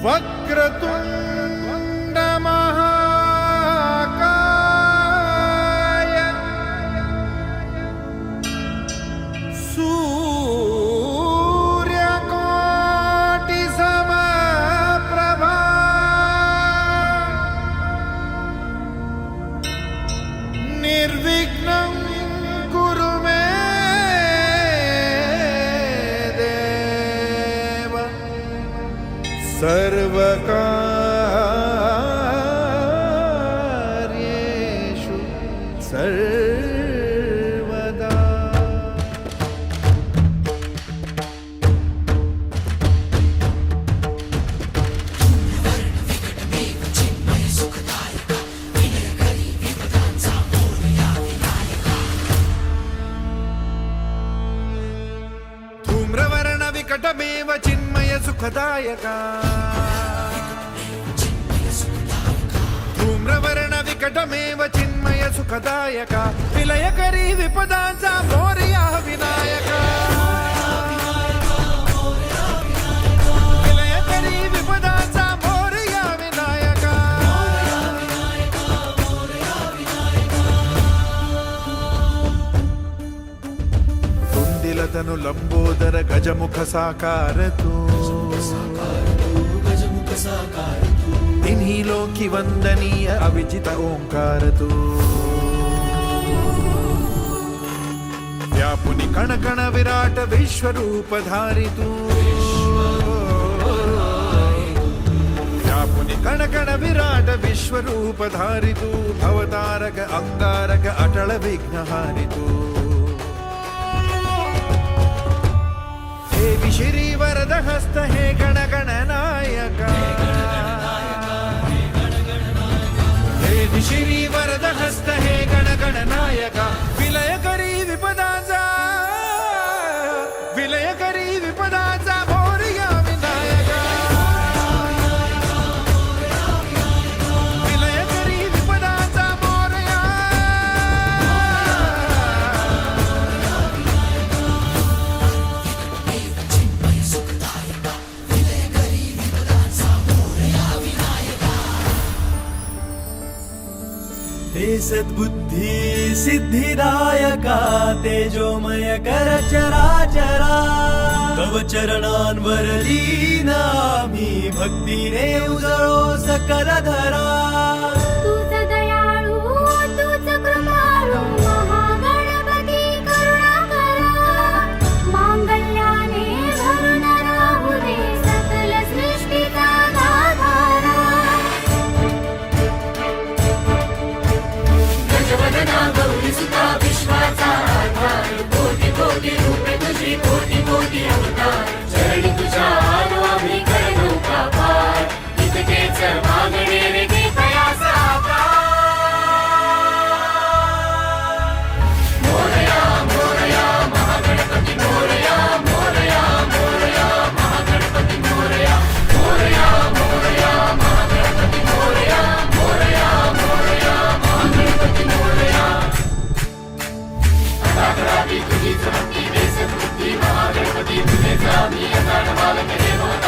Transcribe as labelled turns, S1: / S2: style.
S1: वक्रतुंड महाकाय सूर्यकोटि समप्रभा निर्विघ्नं कुरु मे देव सर्वकार्येषु सर्वदा। धूम्रवर्ण विकटमेव चिन्मय सुखदायका धूम्रवर्ण विकटमेव चिन्मय सुखदायका विलयकरी विपदांचा मोरया विनायका विलयकरी विपदांचा मोरया विनायका कुंदिलतनु लंबोदर गजमुख साकार तू तिन्ही लोकी वंदनीय अविजित ओंकार तू व्यापुनी कण कण विराट विश्वरूप धारी तू व्यापुनी कण कण विराट विश्वरूप धारी तू भवतारक अंगारक अटल विघ्नहारी तू देवी श्री वरद हस्त हे गण गण नायका देवी श्री वरद हस्त हे गण गण नायका विलयकरी विपदाचा मोरया विनायका विलयकरी विपदाचा मोरया
S2: हे सद्बुद्धी सिद्धिदायका तेजोमय कर चराचरा तव चरणांवर लीनामी भक्तीने उजळो सकल धरा
S3: तूच दयाळू तूच कृपाळू महागणपती करुणाकरा मांगल्याने धरून राहू दे सकल सृष्टीचा आधारा
S4: गजवदना गौरीसुता विश्वाचा आधार कोटी कोटी रूपे तुझी कोटी कोटी अवतार चरणी तुझ्या आलो आम्ही करलो का पार इतकेच मागणे रे कृपया साकार मोरया मोरया महागणपती मोरया मोरया मोरया महागणपती मोरया मोरया मोरया महागणपती मोरया मोरया मोरया महागणपती मोरया अनागरावी तुझी भक्ती देश बुद्धी महागणपती तुझे आम्ही अनाथ बालक देवा